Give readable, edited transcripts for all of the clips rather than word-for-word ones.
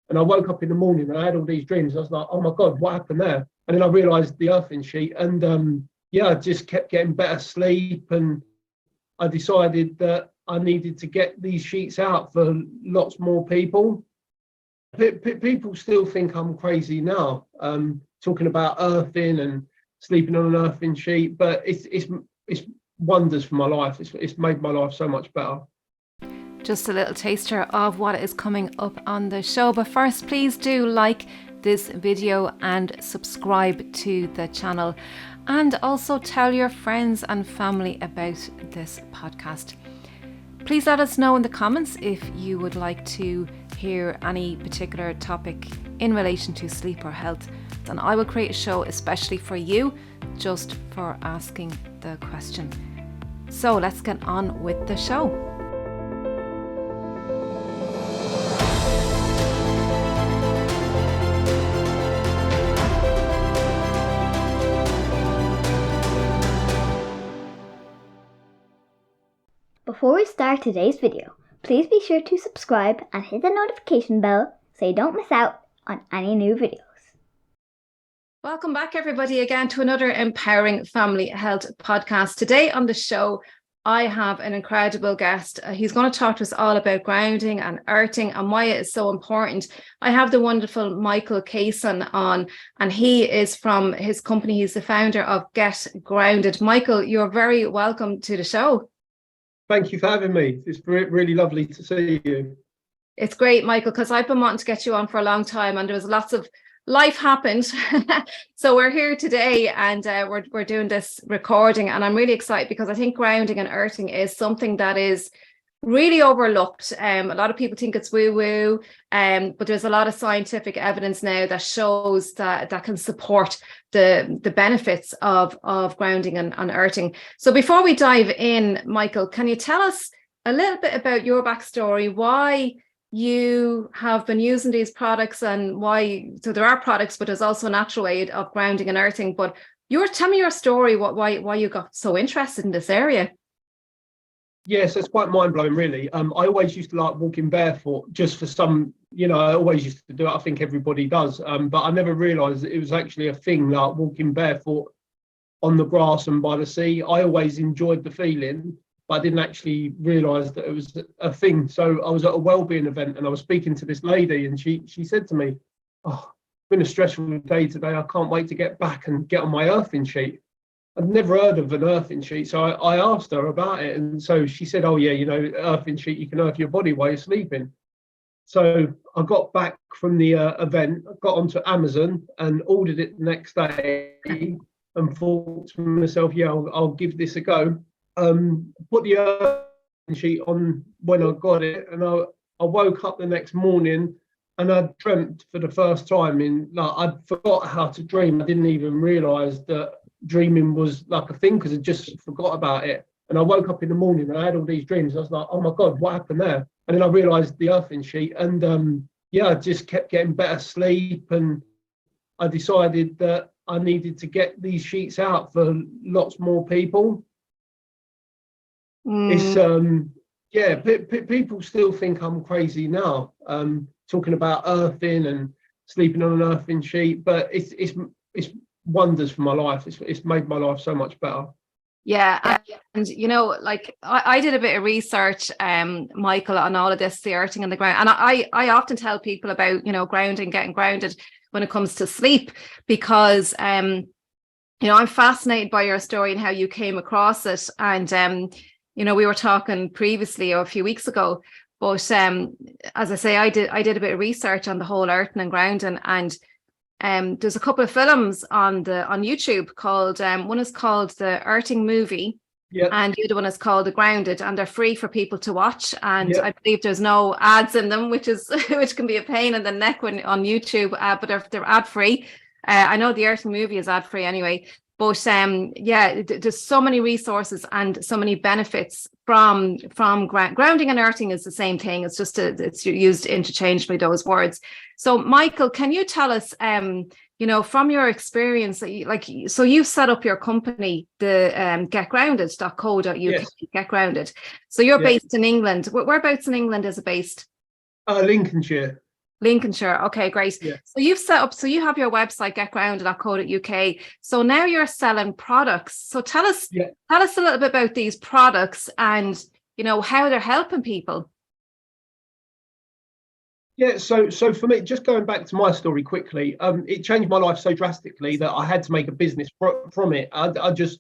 And I woke up in the morning and I had all these dreams. I was like, oh my God, what happened there? And then I realized the earthing sheet. And I just kept getting better sleep. And I decided that I needed to get these sheets out for lots more people. People still think I'm crazy now, talking about earthing and sleeping on an earthing sheet, but it's wonders for my life. It's made my life so much better. Just a little taster of what is coming up on the show. But first, please do like this video and subscribe to the channel. And also tell your friends and family about this podcast. Please let us know in the comments if you would like to hear any particular topic in relation to sleep or health. And I will create a show especially for you, just for asking the question. So let's get on with the show. Before we start today's video, please be sure to subscribe and hit the notification bell so you don't miss out on any new videos. Welcome back, everybody, again to another Empowering Family Health podcast. Today on the show, I have an incredible guest. He's going to talk to us all about grounding and earthing and why it is so important. I have the wonderful Michael Cason on, and he is from his company. He's the founder of Get Grounded. Michael, you're very welcome to the show. Thank you for having me. It's really lovely to see you. It's great, Michael, because I've been wanting to get you on for a long time, and there was lots of life happened. So we're here today, and we're doing this recording, and I'm really excited because I think grounding and earthing is something that is really overlooked. A lot of people think it's woo-woo, but there's a lot of scientific evidence now that shows that can support the benefits of grounding and earthing. So before we dive in, Michael, can you tell us a little bit about your backstory, why you have been using these products, and why, so there are products, but there's also a natural way of grounding and earthing, but tell me your story, why you got so interested in this area. Yes, it's quite mind-blowing, really. I always used to like walking barefoot just for some, I always used to do it. I think everybody does. But I never realised that it was actually a thing, like walking barefoot on the grass and by the sea. I always enjoyed the feeling, but I didn't actually realise that it was a thing. So I was at a wellbeing event and I was speaking to this lady, and she said to me, "Oh, it's been a stressful day today. I can't wait to get back and get on my earthing sheet." I'd never heard of an earthing sheet, so I asked her about it, and so she said, "Oh yeah, earthing sheet, you can earth your body while you're sleeping." So I got back from the event, got onto Amazon and ordered it the next day, and thought to myself, "Yeah, I'll give this a go." Put the earthing sheet on when I got it, and I woke up the next morning and I dreamt for the first time I'd forgot how to dream. I didn't even realise that dreaming was like a thing because I just forgot about it. And I woke up in the morning and I had all these dreams. I was like, oh my God, what happened there? And then I realised the earthing sheet, and I just kept getting better sleep, and I decided that I needed to get these sheets out for lots more people. It's people still think I'm crazy now, talking about earthing and sleeping on an earthing sheet, but it's wonders for my life. It's made my life so much better. Yeah, and I did a bit of research, Michael, on all of this, the earthing and the ground, and I often tell people about grounding, getting grounded when it comes to sleep, because I'm fascinated by your story and how you came across it. And we were talking previously or a few weeks ago, but as I say, I did a bit of research on the whole earthing and grounding, and there's a couple of films on YouTube called one is called the Earthing Movie, and the other one is called The Grounded, and they're free for people to watch, and I believe there's no ads in them, which can be a pain in the neck when on YouTube, but they're ad free. I know the Earthing Movie is ad free anyway, but there's so many resources and so many benefits from grounding. And earthing is the same thing. It's just it's used interchangeably, those words. So Michael, can you tell us from your experience, so you've set up your company, the getgrounded.co.uk. Yes. Get Grounded. So you're based in England. Whereabouts in England is it based? Lincolnshire. Lincolnshire. Okay, great. Yeah. So you have your website, getgrounded.co.uk. So now you're selling products. So tell us a little bit about these products and, how they're helping people. Yeah, so for me, just going back to my story quickly, it changed my life so drastically that I had to make a business from it. I just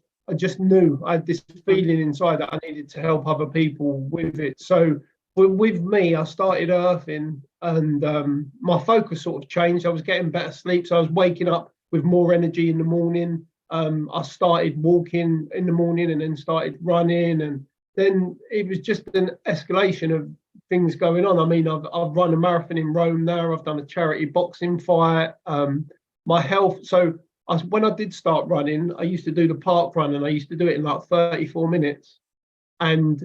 knew, I had this feeling inside that I needed to help other people with it. So with me, I started earthing, and my focus sort of changed. I was getting better sleep, so I was waking up with more energy in the morning. I started walking in the morning, and then started running, and then it was just an escalation of things going on. I mean, I've run a marathon in Rome now. I've done a charity boxing fight. My health. So when I did start running, I used to do the park run, and I used to do it in like 34 minutes. And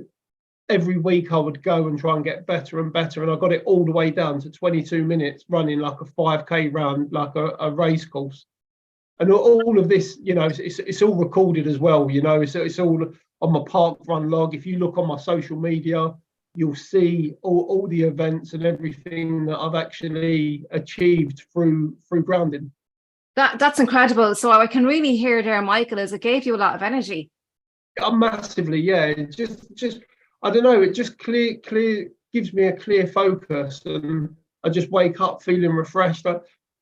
every week I would go and try and get better and better. And I got it all the way down to 22 minutes running like a 5K round, like a race course. And all of this, it's all recorded as well. It's all on my park run log. If you look on my social media, you'll see all the events and everything that I've actually achieved through grounding. That's incredible. So I can really hear there, Michael, is it gave you a lot of energy. Massively, yeah. It just I don't know. It just clear gives me a clear focus, and I just wake up feeling refreshed.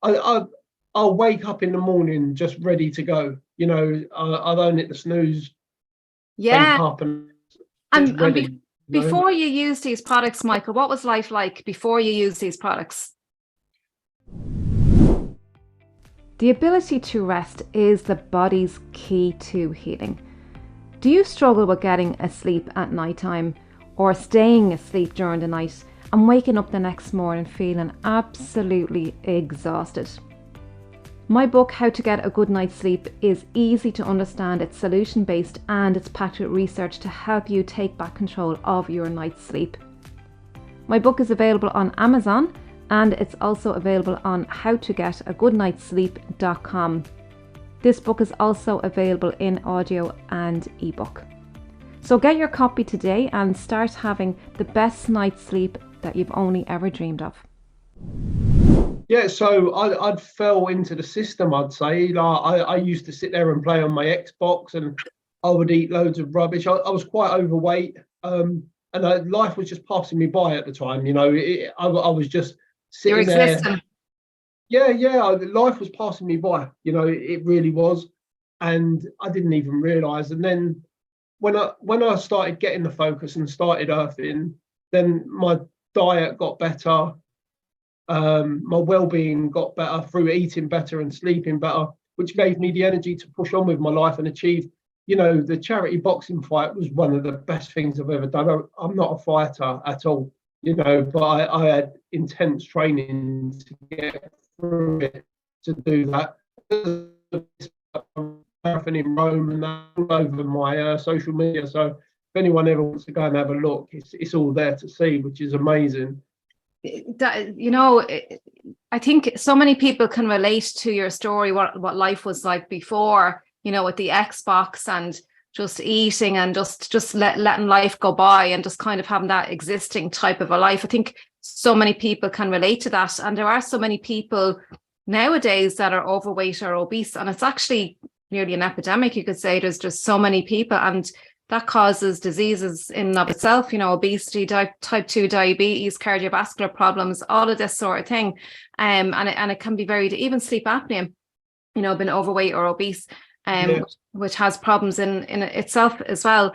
I'll wake up in the morning just ready to go. I don't hit the snooze. Yeah. Wake up and ready. Before you use these products, Michael, what was life like before you use these products? The ability to rest is the body's key to healing. Do you struggle with getting asleep at nighttime or staying asleep during the night and waking up the next morning feeling absolutely exhausted? My book, How to Get a Good Night's Sleep, is easy to understand, it's solution-based, and it's packed with research to help you take back control of your night's sleep. My book is available on Amazon, and it's also available on howtogetagoodnightsleep.com. This book is also available in audio and ebook. So get your copy today and start having the best night's sleep that you've only ever dreamed of. Yeah, so I'd fell into the system, I'd say. Like I used to sit there and play on my Xbox, and I would eat loads of rubbish. I was quite overweight, and life was just passing me by at the time. I was just sitting there. Yeah, life was passing me by. It really was, and I didn't even realise. And then when I started getting the focus and started earthing, then my diet got better. My well-being got better through eating better and sleeping better, which gave me the energy to push on with my life and achieve. The charity boxing fight was one of the best things I've ever done. I'm not a fighter at all, but I had intense training to get through it, to do that. Marathon in Rome, and that all over my social media. So if anyone ever wants to go and have a look, it's all there to see, which is amazing. I think so many people can relate to your story, what life was like before, with the Xbox and just eating and just letting life go by and just kind of having that existing type of a life. I think so many people can relate to that. And there are so many people nowadays that are overweight or obese, and it's actually nearly an epidemic, you could say. There's just so many people, and that causes diseases in and of itself, obesity, type 2 diabetes, cardiovascular problems, all of this sort of thing. And it can be even sleep apnea, being overweight or obese, which has problems in itself as well.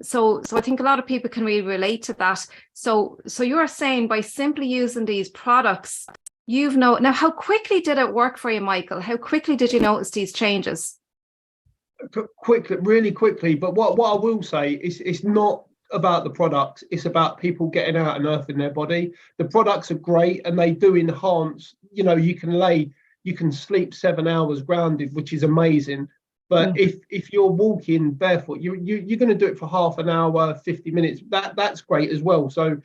So I think a lot of people can really relate to that. So you're saying by simply using these products, now how quickly did it work for you, Michael? How quickly did you notice these changes? Quickly, really quickly. But what I will say is, it's not about the products, it's about people getting out and earthing their body. The products are great, and they do enhance. You can sleep 7 hours grounded, which is amazing. But if you're walking barefoot, you're going to do it for half an hour, 50 minutes. That's great as well. So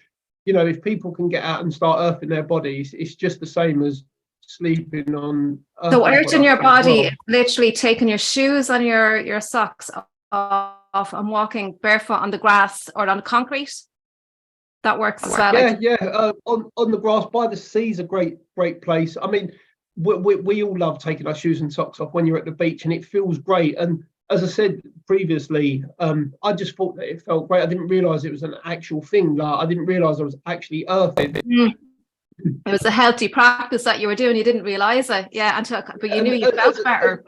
if people can get out and start earthing their bodies, it's just the same as sleeping on. So earthing your body, literally taking your shoes and your socks off and walking barefoot on the grass or on concrete? that works as well. On the grass by the sea is a great place. I mean, we all love taking our shoes and socks off when you're at the beach, and it feels great. And as I said previously, I just thought that it felt great. I didn't realise it was an actual thing. Like, I didn't realise I was actually earthing. It was a healthy practice that you were doing. You didn't realise it, but you knew you felt better.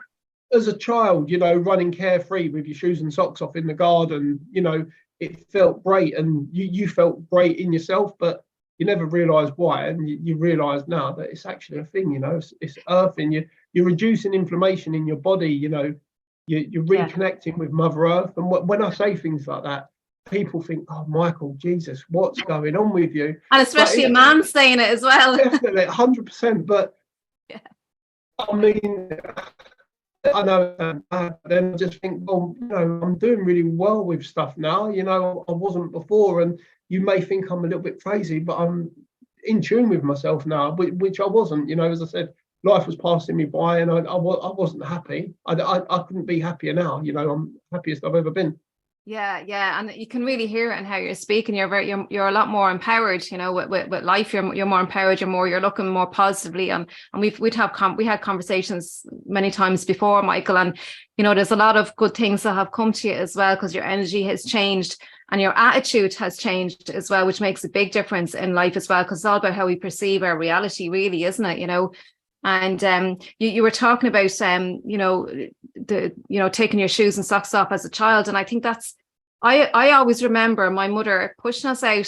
As a child, running carefree with your shoes and socks off in the garden, it felt great, and you felt great in yourself, but you never realised why. And you realise now that it's actually a thing. It's earthing. You're reducing inflammation in your body. You're reconnecting with Mother Earth. And when I say things like that, people think, "Oh, Michael, Jesus, what's going on with you?" And especially a man saying it as well. Definitely, 100%. But I mean, I know, then I just think, well, I'm doing really well with stuff now. I wasn't before, and you may think I'm a little bit crazy, but I'm in tune with myself now, which I wasn't. As I said, life was passing me by, and I wasn't happy. I couldn't be happier now. I'm happiest I've ever been. Yeah, and you can really hear it in how you're speaking. You're a lot more empowered, with life. You're more empowered. You're looking more positively, and we had conversations many times before, Michael. And there's a lot of good things that have come to you as well, because your energy has changed and your attitude has changed as well, which makes a big difference in life as well, because it's all about how we perceive our reality, really, isn't it? And you were talking about taking your shoes and socks off as a child, and I think I always remember my mother pushing us out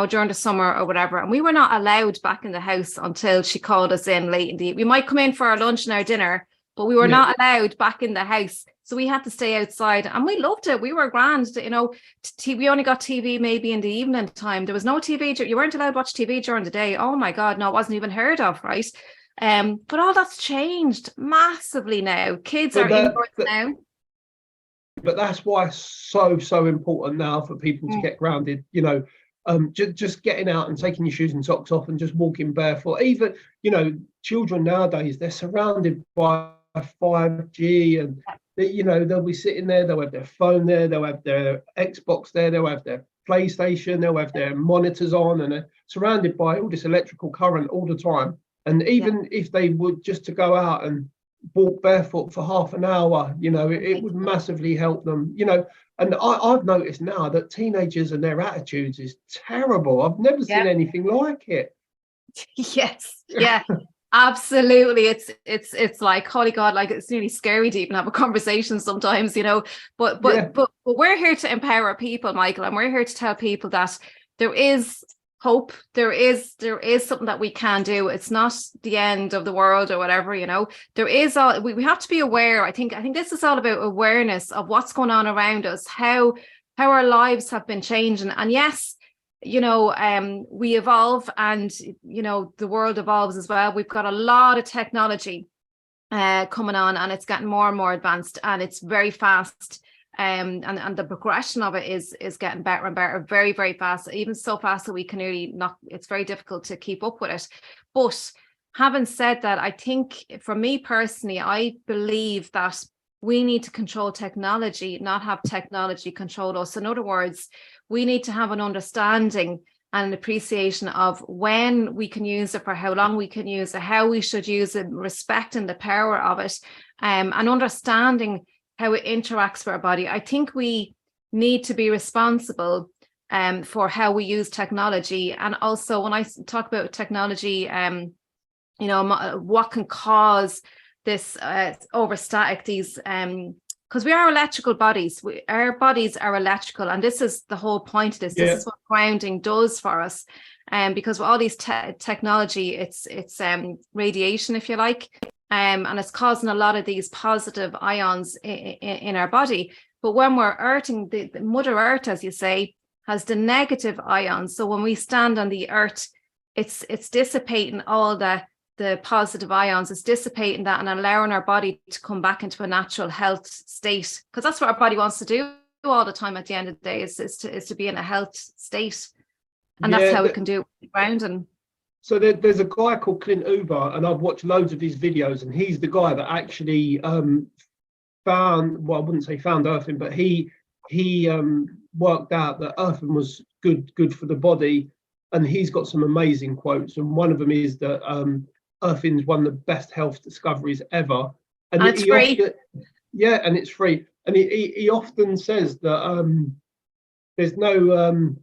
during the summer or whatever, and we were not allowed back in the house until she called us in late in the evening. We might come in for our lunch and our dinner, but we were not allowed back in the house, so we had to stay outside, and we loved it. We were grand. We only got TV maybe in the evening time. There was no TV. You weren't allowed to watch TV during the day. Oh my God, no, it wasn't even heard of, right? But all that's changed massively now. Kids are indoors now. But that's why it's so important now for people to get grounded. Just getting out and taking your shoes and socks off and just walking barefoot. Even children nowadays, they're surrounded by 5G, and they'll be sitting there. They'll have their phone there. They'll have their Xbox there. They'll have their PlayStation. They'll have their monitors on, and they're surrounded by all this electrical current all the time. And even if they would just to go out and walk barefoot for half an hour, it would massively help them, And I've noticed now that teenagers and their attitudes is terrible. I've never seen anything like it. Yes, yeah, absolutely. It's like, holy God, like it's nearly scary to even have a conversation sometimes, But we're here to empower people, Michael, and we're here to tell people that there is hope. There is something that we can do. It's not the end of the world or whatever, There is we have to be aware. I think this is all about awareness of what's going on around us, how our lives have been changing. And yes, we evolve, and the world evolves as well. We've got a lot of technology coming on, and it's getting more and more advanced, and it's very fast. And the progression of it is getting better and better, very, very fast, even so fast that we can it's very difficult to keep up with it. But having said that, I think for me personally, I believe that we need to control technology, not have technology control us. In other words, we need to have an understanding and an appreciation of when we can use it, for how long we can use it, how we should use it, respecting the power of it, and understanding how it interacts with our body. I think we need to be responsible for how we use technology. And also when I talk about technology, what can cause this overstatic, these, because we are electrical bodies. Our bodies are electrical, and this is the whole point of this. This is what grounding does for us. Because with all these technology, it's radiation, if you like. And it's causing a lot of these positive ions in our body. But when we're earthing, the Mother Earth, as you say, has the negative ions. So when we stand on the earth, it's dissipating all the positive ions. It's dissipating that and allowing our body to come back into a natural health state, because that's what our body wants to do all the time. At the end of the day, is to be in a health state, and that's how we can do it with grounding. So there's a guy called Clint Uber, and I've watched loads of his videos, and he's the guy that actually found, well, I wouldn't say found earthing, but he worked out that earthing was good for the body. and he's got some amazing quotes. And one of them is that earthing is one of the best health discoveries ever. And it's free. And it's free. And he often says that there's no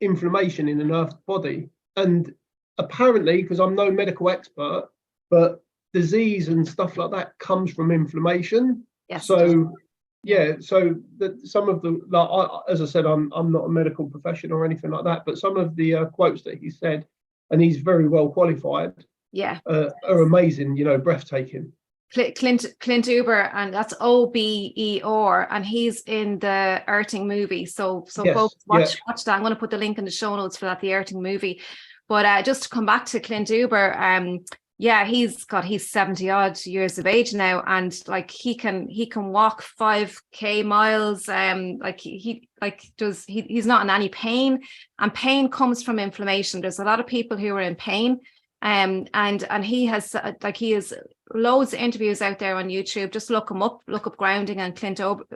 inflammation in an earthed body. And apparently, because I'm no medical expert, but disease and stuff like that comes from inflammation. Yes. So so that some of the, as I said, I'm not a medical professional or anything like that, but some of the quotes that he said, and he's very well qualified, are amazing, breathtaking. Clint Uber, and that's Ober, and he's in the Earthing movie. So Yes, folks, watch that. I'm going to put the link in the show notes for that, the Earthing movie. But just to come back to Clint Uber, he's 70 odd years of age now, and like he can walk 5k miles. He's not in any pain, and pain comes from inflammation. There's a lot of people who are in pain. And he has loads of interviews out there on YouTube. Just look up grounding and Clint Uber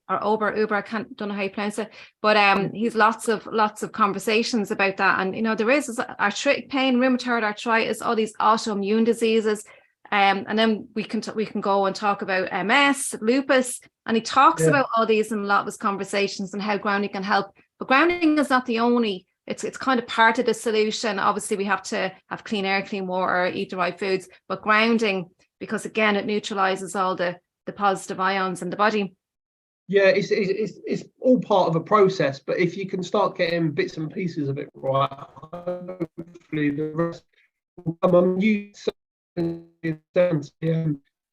or Uber. I don't know how you pronounce it, but he's lots of conversations about that. And there is arthritic pain, rheumatoid arthritis, all these autoimmune diseases, and then we can go and talk about MS, lupus, and he talks about all these in a lot of his conversations and how grounding can help. But grounding is not the only. It's kind of part of the solution. Obviously, we have to have clean air, clean water, eat the right foods, but grounding, because again, it neutralizes all the positive ions in the body. Yeah, it's all part of a process, but if you can start getting bits and pieces of it right, hopefully the rest will come.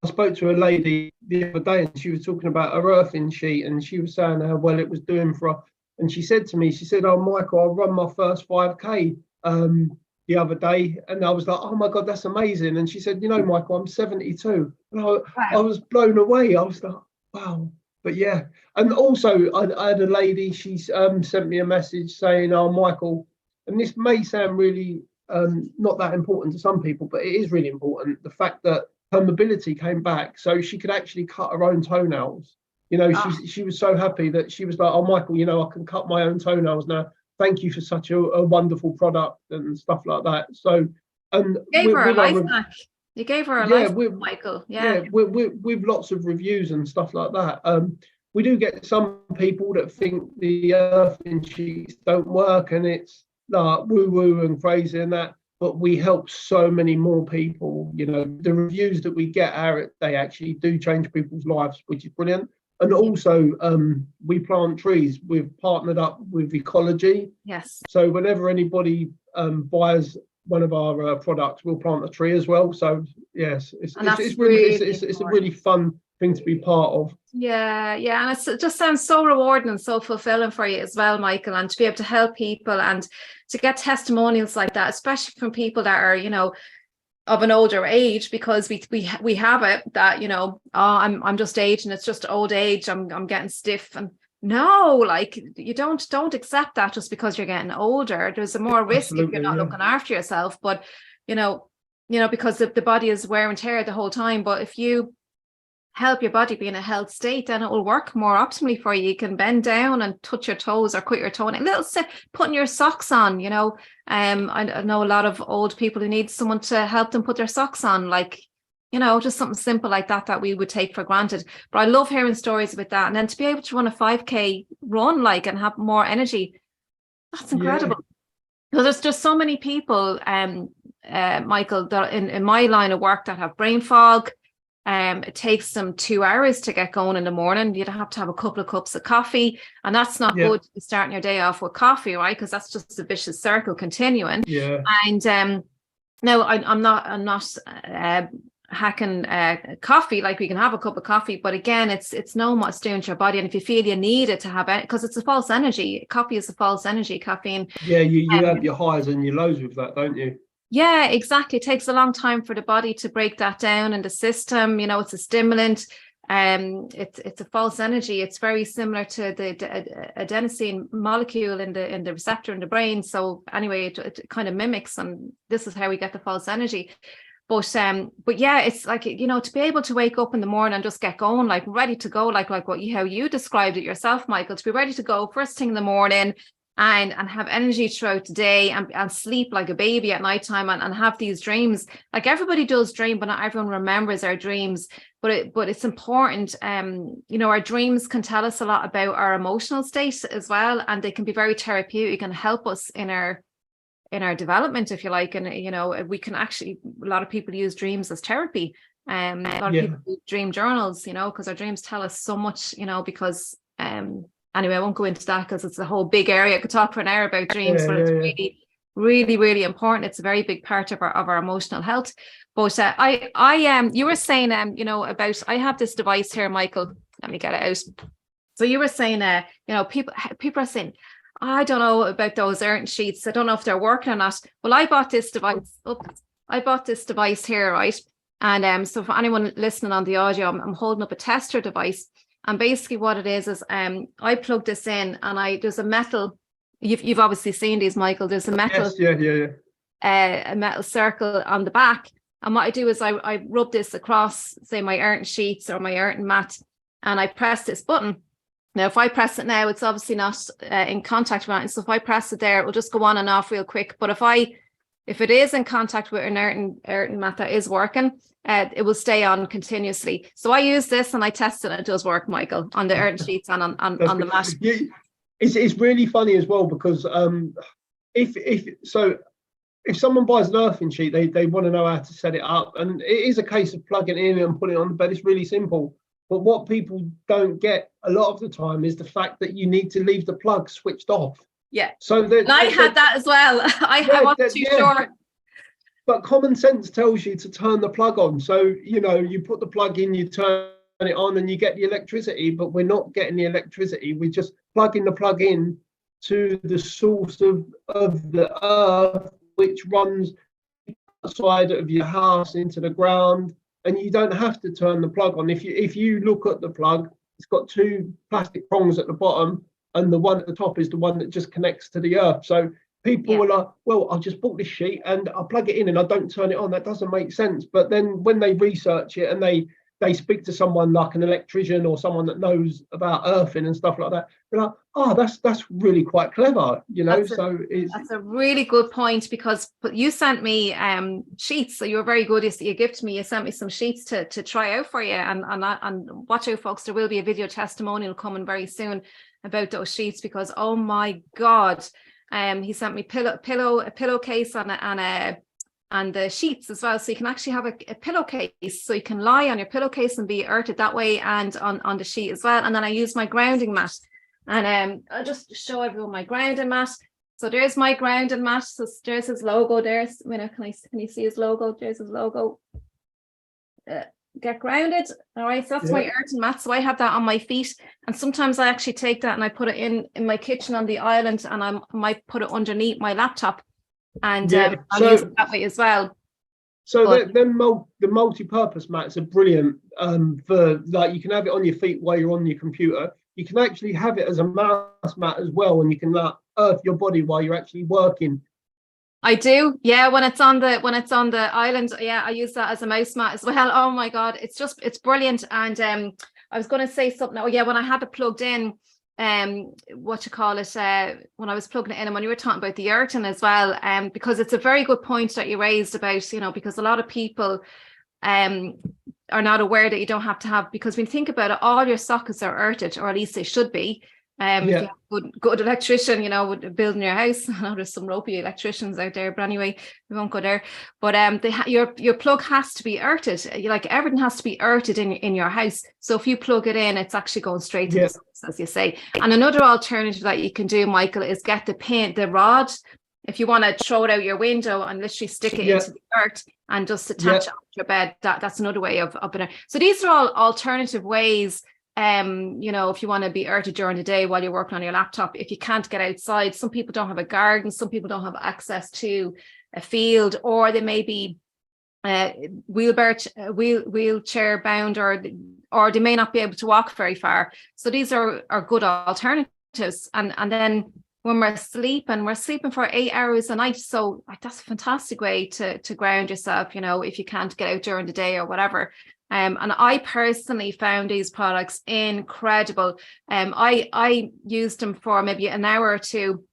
I spoke to a lady the other day, and she was talking about her earthing sheet, and she was saying how well it was doing for her. And she said to me, "Oh, Michael, I run my first 5K the other day." And I was like, "Oh my God, that's amazing." And she said, "Michael, I'm 72. And I was blown away. I was like, wow. But yeah. And also I had a lady, she sent me a message saying, "Oh, Michael," and this may sound really not that important to some people, but it is really important. The fact that her mobility came back, so she could actually cut her own toenails. She was so happy that she was like, "Oh, Michael, I can cut my own toenails now. Thank you for such a wonderful product," and stuff like that. So, and you gave her a life hack. You gave her a life hack, Michael. Yeah. With lots of reviews and stuff like that. We do get some people that think the earthing sheets don't work and it's like woo-woo and crazy and that. But we help so many more people. The reviews that we get they actually do change people's lives, which is brilliant. And also, we plant trees. We've partnered up with Ecology. Yes. So whenever anybody buys one of our products, we'll plant a tree as well. So yes, it's a really fun thing to be part of. Yeah, and it just sounds so rewarding and so fulfilling for you as well, Michael, and to be able to help people and to get testimonials like that, especially from people that are, of an older age, because we have it that I'm just aging, it's just old age, I'm getting stiff. And no, like, you don't accept that just because you're getting older. There's a more risk if you're not looking after yourself, but because the body is wear and tear the whole time. But if you help your body be in a health state, then it will work more optimally for you. You can bend down and touch your toes or cut your toe, and a little putting your socks on. I know a lot of old people who need someone to help them put their socks on, like, just something simple like that we would take for granted. But I love hearing stories about that, and then to be able to run a 5k run and have more energy, that's incredible. Because there's just so many people, Michael, that in my line of work that have brain fog. It takes them 2 hours to get going in the morning. You'd have to have a couple of cups of coffee, and that's not good starting your day off with coffee, right? Because that's just a vicious circle continuing. Yeah. And now I'm not hacking coffee. Like, we can have a cup of coffee, but again, it's no what it's doing to your body. And if you feel you need it to have it, because it's a false energy. Coffee is a false energy. Caffeine. Yeah, you have your highs and your lows with that, don't you? Yeah, exactly. It takes a long time for the body to break that down in the system. It's a stimulant. It's a false energy. It's very similar to the adenosine molecule in the receptor in the brain. So anyway, it kind of mimics, and this is how we get the false energy. But yeah, it's like, to be able to wake up in the morning and just get going, like ready to go, like how you described it yourself, Michael, to be ready to go first thing in the morning. and have energy throughout the day and sleep like a baby at nighttime and have these dreams. Like everybody does dream, but not everyone remembers our dreams. But it's important. Our dreams can tell us a lot about our emotional state as well, and they can be very therapeutic and help us in our development, if you like. And we can actually, a lot of people use dreams as therapy. A lot of people do dream journals, because our dreams tell us so much, because anyway, I won't go into that because it's a whole big area. I could talk for an hour about dreams, but it's really, really, really important. It's a very big part of our emotional health. But you were saying, about, I have this device here, Michael. Let me get it out. So you were saying, people are saying, I don't know about those Ayrton sheets. I don't know if they're working or not. Well, I bought this device. Here, right? And so for anyone listening on the audio, I'm holding up a tester device. And basically what it is I plug this in, and there's a metal, you've obviously seen these, Michael, there's a metal, a metal circle on the back. And what I do is I rub this across, say, my Ayrton sheets or my Ayrton mat, and I press this button. Now, if I press it now, it's obviously not in contact with it. So if I press it there, it will just go on and off real quick. But if it is in contact with an Ayrton mat that is working, it will stay on continuously. So I use this and I test it, and it does work, Michael, on the Ayrton sheets and on the mat. Yeah, it's really funny as well, because if someone buys an earthing sheet, they want to know how to set it up, and it is a case of plugging it in and putting it on the bed. It's really simple. But what people don't get a lot of the time is the fact that you need to leave the plug switched off. Yeah. So I had that as well. I wasn't too sure. But common sense tells you to turn the plug on. So, you put the plug in, you turn it on, and you get the electricity. But we're not getting the electricity. We're just plugging the plug in to the source of the earth, which runs outside of your house into the ground. And you don't have to turn the plug on. If you look at the plug, it's got two plastic prongs at the bottom, and the one at the top is the one that just connects to the earth. So people were like, well, I just bought this sheet and I plug it in and I don't turn it on. That doesn't make sense. But then when they research it and they speak to someone like an electrician or someone that knows about earthing and stuff like that, they're like, oh, that's really quite clever, That's a really good point, because you sent me sheets, so you were very good. You gifted me. You sent me some sheets to try out for you, and watch out, folks. There will be a video testimonial coming very soon about those sheets, because oh my God, he sent me a pillowcase and the sheets as well, so you can actually have a pillowcase, so you can lie on your pillowcase and be earthed that way, and on the sheet as well. And then I use my grounding mat, and I'll just show everyone my grounding mat. So there's my grounding mat. So there's his logo. There's, can you see his logo? There's his logo. Get grounded. All right, so that's my earthen mat. So I have that on my feet, and sometimes I actually take that and I put it in my kitchen on the island, and I might put it underneath my laptop. And I'll use it that way as well. So the multi-purpose mats are brilliant for, like, you can have it on your feet while you're on your computer. You can actually have it as a mouse mat as well, and you can earth your body while you're actually working. I do, when it's on the island, I use that as a mouse mat as well. Oh my God, it's brilliant. And I was going to say something. Oh yeah, when I had it plugged in, when I was plugging it in, and when you were talking about the earthing as well, because it's a very good point that you raised about, because a lot of people are not aware that you don't have to have, because when you think about it, all your sockets are earthed, or at least they should be. If you have a good electrician, with building your house. I know there's some ropey electricians out there, but anyway, we won't go there. But your plug has to be earthed. Like, everything has to be earthed in your house. So if you plug it in, it's actually going straight to the source, as you say. And another alternative that you can do, Michael, is get the rod. If you want to throw it out your window and literally stick it into the earth and just attach it to your bed, that's another way of it. So these are all alternative ways. If you want to be earthed during the day while you're working on your laptop, if you can't get outside. Some people don't have a garden, some people don't have access to a field, or they may be wheelchair bound, or they may not be able to walk very far. So these are good alternatives. And then when we're sleeping for 8 hours a night, so that's a fantastic way to ground yourself, if you can't get out during the day or whatever. And I personally found these products incredible. I used them for maybe an hour or two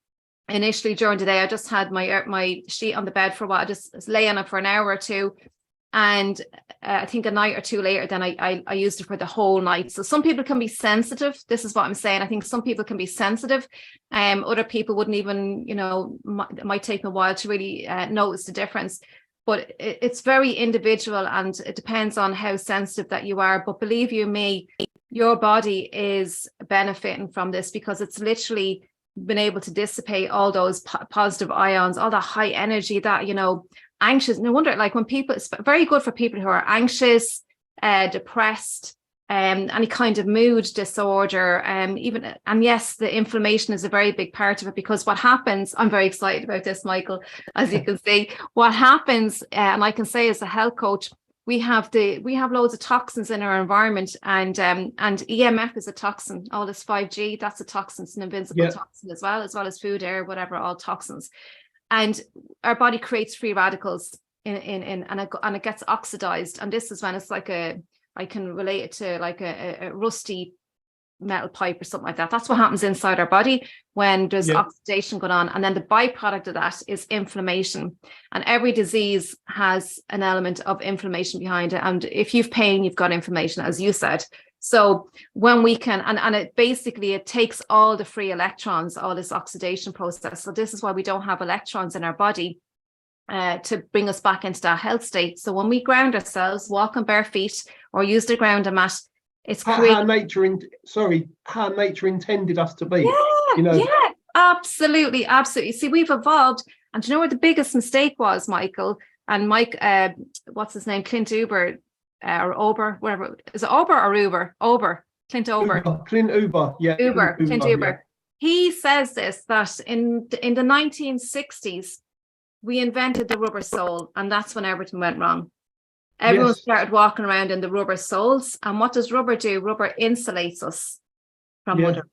initially during the day, I just had my sheet on the bed for a while. I just lay on it for an hour or two. And I think a night or two later, then I used it for the whole night. So some people can be sensitive. This is what I'm saying. I think some people can be sensitive. Other people wouldn't even, it might take them a while to really notice the difference. But it's very individual, and it depends on how sensitive that you are. But believe you me, your body is benefiting from this, because it's literally been able to dissipate all those positive ions, all that high energy, that, anxious. No wonder, like, when people, it's very good for people who are anxious, depressed, any kind of mood disorder, and yes, the inflammation is a very big part of it, because what happens, I'm very excited about this, Michael, as you can see, what happens, and I can say as a health coach, we have loads of toxins in our environment, and EMF is a toxin. All this 5G, that's a toxin. It's an invisible toxin as well as food, air, whatever, all toxins. And our body creates free radicals and it gets oxidized. And this is when it's like I can relate it to like a rusty metal pipe or something like that. That's what happens inside our body when there's oxidation going on. And then the byproduct of that is inflammation. And every disease has an element of inflammation behind it. And if you've pain, you've got inflammation, as you said. So when we can, and it takes all the free electrons, all this oxidation process. So this is why we don't have electrons in our body to bring us back into that health state. So when we ground ourselves, walk on bare feet or use the grounding mat, it's how nature intended us to be. Yeah, absolutely. See, we've evolved. And do you know where the biggest mistake was, Michael? And Mike, what's his name? Clint Uber. Or Ober, whatever. Is it Ober or Uber? Ober. Clint Ober. Clint Uber, yeah. Clint Uber. Yeah. He says this, that in the 1960s, we invented the rubber sole, and that's when everything went wrong. Everyone started walking around in the rubber soles. And what does rubber do? Rubber insulates us from Mother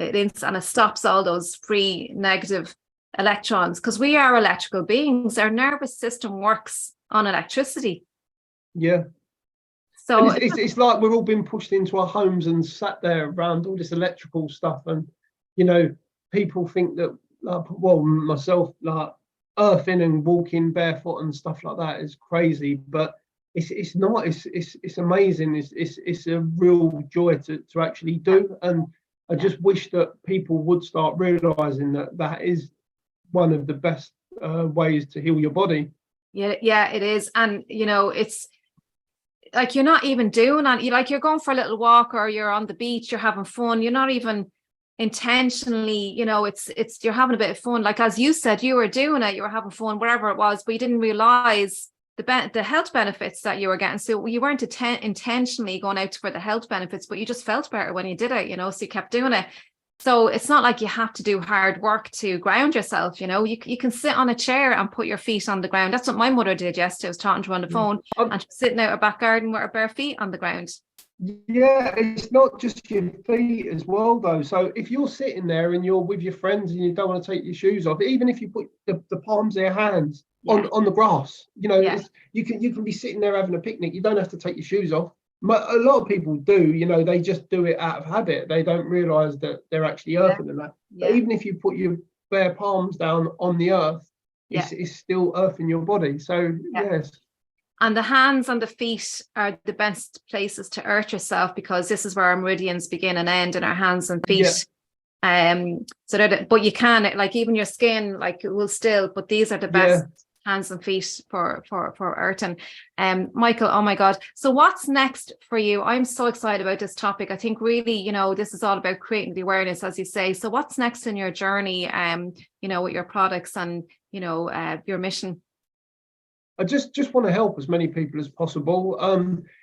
Earth. And it stops all those free negative electrons, because we are electrical beings. Our nervous system works on electricity. Yeah. So it's like we're all being pushed into our homes and sat there around all this electrical stuff, and people think that, myself, like, earthing and walking barefoot and stuff like that is crazy, but it's not. It's amazing. It's a real joy to actually do, and I just wish that people would start realizing that is one of the best ways to heal your body. Yeah, it is, and it's like you're not even doing that. You're going for a little walk, or you're on the beach, you're having fun. You're not even intentionally, it's you're having a bit of fun. Like, as you said, you were doing it, you were having fun, whatever it was, but you didn't realize the health benefits that you were getting. So you weren't intentionally going out for the health benefits, but you just felt better when you did it, so you kept doing it. So it's not like you have to do hard work to ground yourself. You can sit on a chair and put your feet on the ground. That's what my mother did yesterday. I was talking to her on the phone, and she was sitting out her back garden with her bare feet on the ground. Yeah, it's not just your feet as well, though. So if you're sitting there and you're with your friends and you don't want to take your shoes off, even if you put the palms of your hands on the grass, you can be sitting there having a picnic. You don't have to take your shoes off. A lot of people do, they just do it out of habit. They don't realize that they're actually earthing and that. But even if you put your bare palms down on the earth, it's still earthing your body. So yes. And the hands and the feet are the best places to earth yourself, because this is where our meridians begin and end in our hands and feet. But you can, like, even your skin, like, it will still, but these are the best hands and feet for earthing. Michael, oh my God. So what's next for you? I'm so excited about this topic. I think really, this is all about creating the awareness, as you say. So what's next in your journey, with your products and, your mission? I just want to help as many people as possible.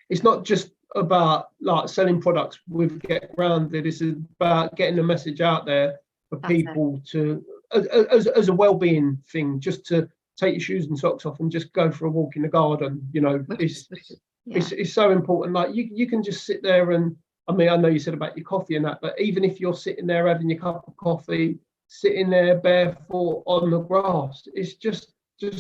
It's not just about like selling products with Get Grounded. It's about getting the message out there for people to, as a well-being thing, just to take your shoes and socks off and just go for a walk in the garden. It's so important. Like, you can just sit there and, I know you said about your coffee and that, but even if you're sitting there having your cup of coffee, sitting there barefoot on the grass, it's just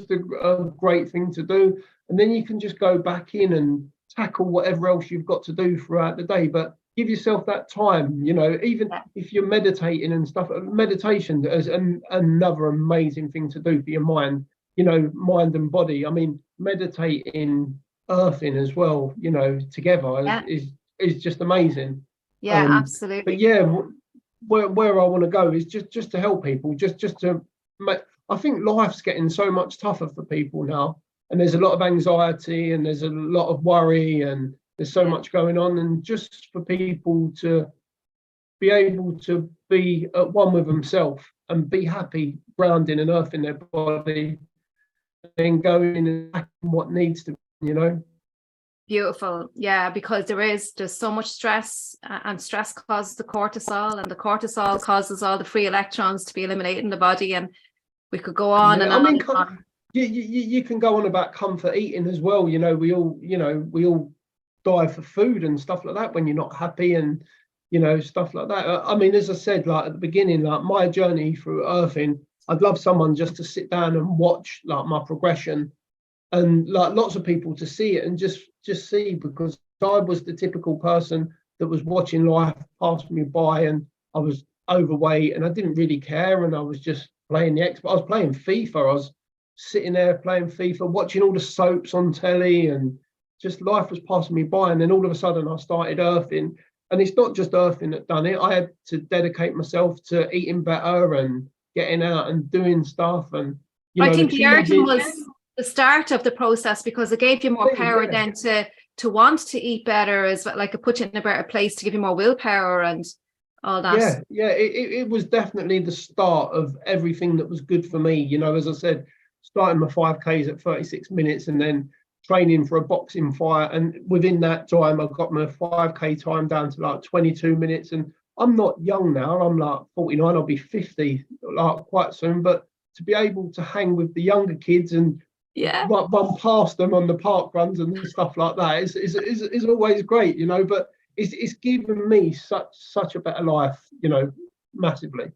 a great thing to do. And then you can just go back in and tackle whatever else you've got to do throughout the day. But give yourself that time, even if you're meditating and stuff. Meditation is another amazing thing to do for your mind, mind and body. I mean, meditating, earthing as well, together is just amazing. Yeah, absolutely. But yeah, where I want to go is just to help people, just to make. I think life's getting so much tougher for people now, and there's a lot of anxiety and there's a lot of worry and there's so much going on, and just for people to be able to be at one with themselves and be happy, grounding and earthing their body, and going and acting what needs to, Beautiful. Yeah, because there's so much stress, and stress causes the cortisol, and the cortisol causes all the free electrons to be eliminated in the body, and we could go on and on. And on. You can go on about comfort eating as well. We all dive for food and stuff like that when you're not happy, and stuff like that. I mean, as I said, like at the beginning, like my journey through earthing, I'd love someone just to sit down and watch like my progression, and like lots of people to see it and just see, because I was the typical person that was watching life pass me by, and I was overweight and I didn't really care, and I was just playing I was playing FIFA. I was sitting there playing FIFA, watching all the soaps on telly, and just life was passing me by. And then all of a sudden I started earthing, and it's not just earthing that done it. I had to dedicate myself to eating better and getting out and doing stuff. And I think the earthing was the start of the process, because it gave you more power then to want to eat better, as well, like it put you in a better place to give you more willpower and all that. It was definitely the start of everything that was good for me. As I said, starting my 5Ks at 36 minutes and then training for a boxing fight, and within that time I got my 5K time down to like 22 minutes. And I'm not young now, I'm like 49, I'll be 50 like quite soon, but to be able to hang with the younger kids and run past them on the park runs and stuff like that is always great, but it's given me such a better life, massively.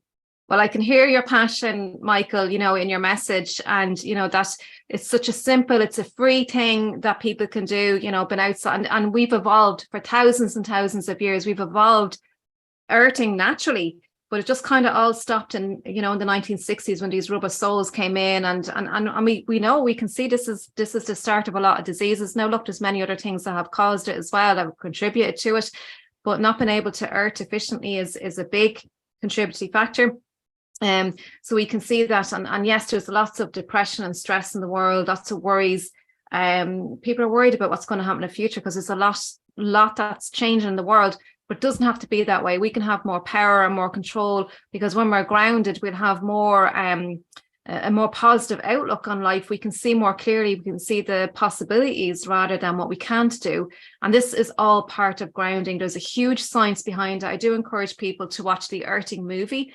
Well, I can hear your passion, Michael, in your message, and that it's such it's a free thing that people can do, been outside, and we've evolved for thousands and thousands of years. We've evolved earthing naturally, but it just kind of all stopped in the 1960s when these rubber soles came in, and we can see this is the start of a lot of diseases. Now look, there's many other things that have caused it as well, that have contributed to it, but not being able to earth efficiently is a big contributing factor. So we can see that, and yes, there's lots of depression and stress in the world, lots of worries. People are worried about what's going to happen in the future, because there's a lot that's changing in the world. But it doesn't have to be that way. We can have more power and more control, because when we're grounded, we'll have more a more positive outlook on life. We can see more clearly. We can see the possibilities rather than what we can't do. And this is all part of grounding. There's a huge science behind it. I do encourage people to watch the Earthing movie.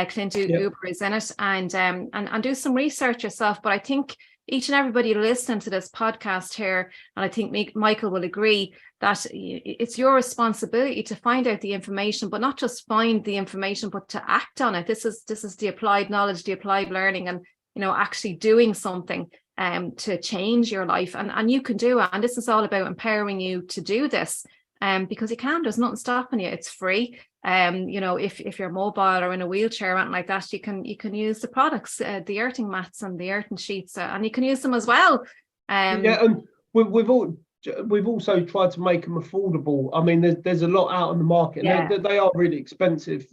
Clint Uber is in it, and do some research yourself. But I think each and everybody listening to this podcast here, and I think Michael will agree, that it's your responsibility to find out the information, but not just find the information, but to act on it. This is the applied knowledge, the applied learning, and actually doing something to change your life. And you can do it. And this is all about empowering you to do this, because you can. There's nothing stopping you. It's free. If you're mobile or in a wheelchair or anything like that, you can use the products, the earthing mats and the earthing sheets, and you can use them as well. And we've also tried to make them affordable. I mean, there's a lot out on the market. And they are really expensive,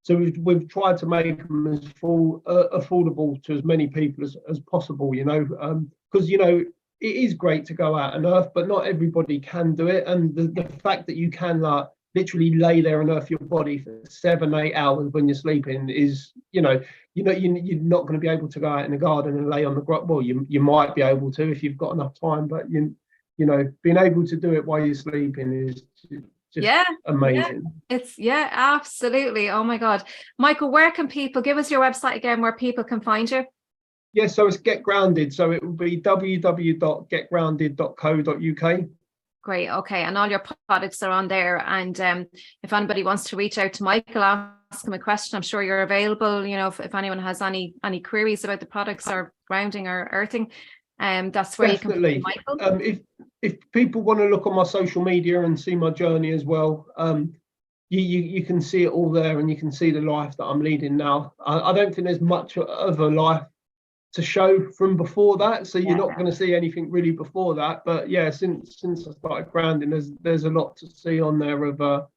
so we've tried to make them as affordable to as many people as possible, because it is great to go out and earth, but not everybody can do it. And the fact that you can literally lay there and earth your body for 7-8 hours when you're sleeping is, you're not going to be able to go out in the garden and lay on the ground. Well, you might be able to if you've got enough time, but being able to do it while you're sleeping is just amazing. It's absolutely. Oh my God. Michael, where can people, give us your website again, where people can find you? So it's Get Grounded. So it will be www.getgrounded.co.uk. Great. Okay. And all your products are on there. And if anybody wants to reach out to Michael, ask him a question, I'm sure you're available. If anyone has any queries about the products or grounding or earthing, that's where Definitely. you can find Michael. if people want to look on my social media and see my journey as well, you can see it all there, and you can see the life that I'm leading now. I don't think there's much of a life to show from before that, so you're not going to see anything really before that. But yeah, since I started grounding, there's a lot to see on there of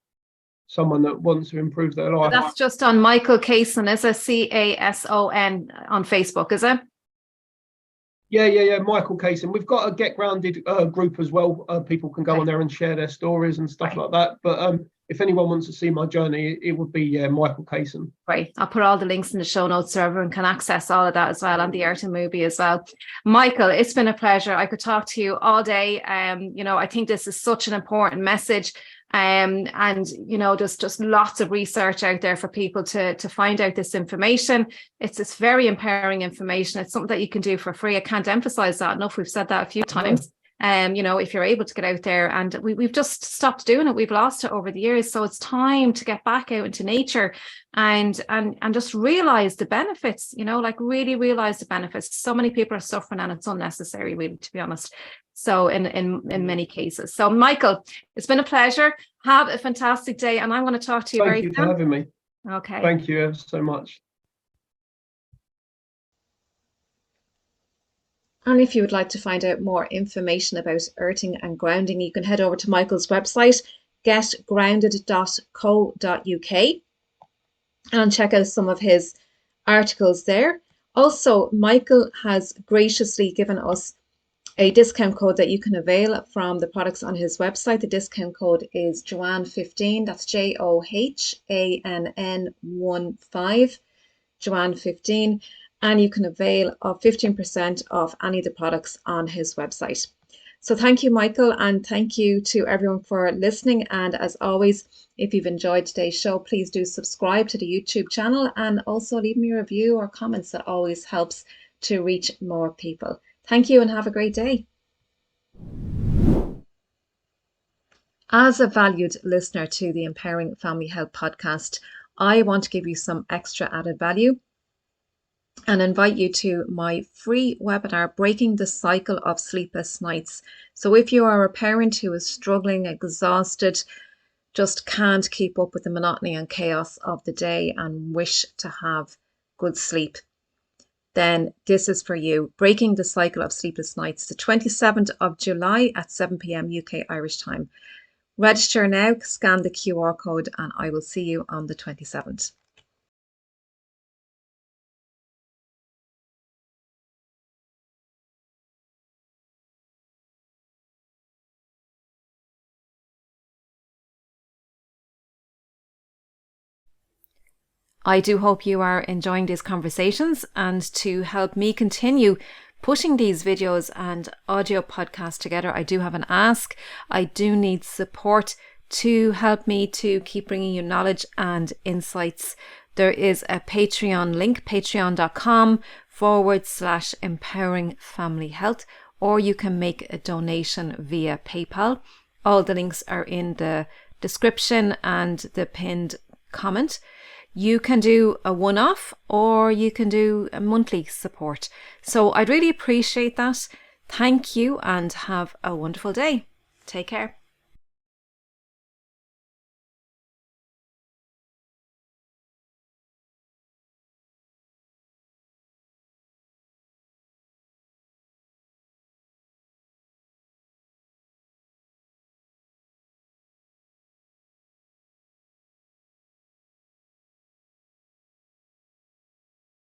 someone that wants to improve their life. That's just on Michael Cason, is it? Cason on Facebook, is it? Yeah, Michael Cason. We've got a Get Grounded group as well. People can go on there and share their stories and stuff like that. But if anyone wants to see my journey, it would be Michael Cason. Right. I'll put all the links in the show notes so everyone can access all of that as well, and the art and movie as well. Michael, it's been a pleasure. I could talk to you all day. I think this is such an important message. And just lots of research out there for people to find out this information. It's very empowering information. It's something that you can do for free. I can't emphasize that enough. We've said that a few times. If you're able to get out there, and we've just stopped doing it. We've lost it over the years. So it's time to get back out into nature and just realize the benefits, really realize the benefits. So many people are suffering, and it's unnecessary, really, to be honest. So in many cases. So Michael, it's been a pleasure. Have a fantastic day, and I want to talk to you very soon. Thank you for having me. Okay. Thank you ever so much. And if you would like to find out more information about earthing and grounding, you can head over to Michael's website, getgrounded.co.uk, and check out some of his articles there. Also, Michael has graciously given us a discount code that you can avail from the products on his website. The discount code is Joanne15. That's JOHANN15, Joanne15. And you can avail of 15% off any of the products on his website. So thank you, Michael, and thank you to everyone for listening. And as always, if you've enjoyed today's show, please do subscribe to the YouTube channel, and also leave me a review or comments. That always helps to reach more people. Thank you and have a great day. As a valued listener to the Empowering Family Health podcast, I want to give you some extra added value and invite you to my free webinar, Breaking the Cycle of Sleepless Nights. So if you are a parent who is struggling, exhausted, just can't keep up with the monotony and chaos of the day and wish to have good sleep, then this is for you. Breaking the Cycle of Sleepless Nights, the 27th of July at 7 p.m. UK Irish time. Register now, scan the QR code, and I will see you on the 27th. I do hope you are enjoying these conversations, and to help me continue putting these videos and audio podcasts together, I do have an ask. I do need support to help me to keep bringing you knowledge and insights. There is a Patreon link, patreon.com/empowering family health, or you can make a donation via PayPal. All the links are in the description and the pinned comment. You can do a one-off, or you can do a monthly support. So I'd really appreciate that. Thank you, and have a wonderful day. Take care.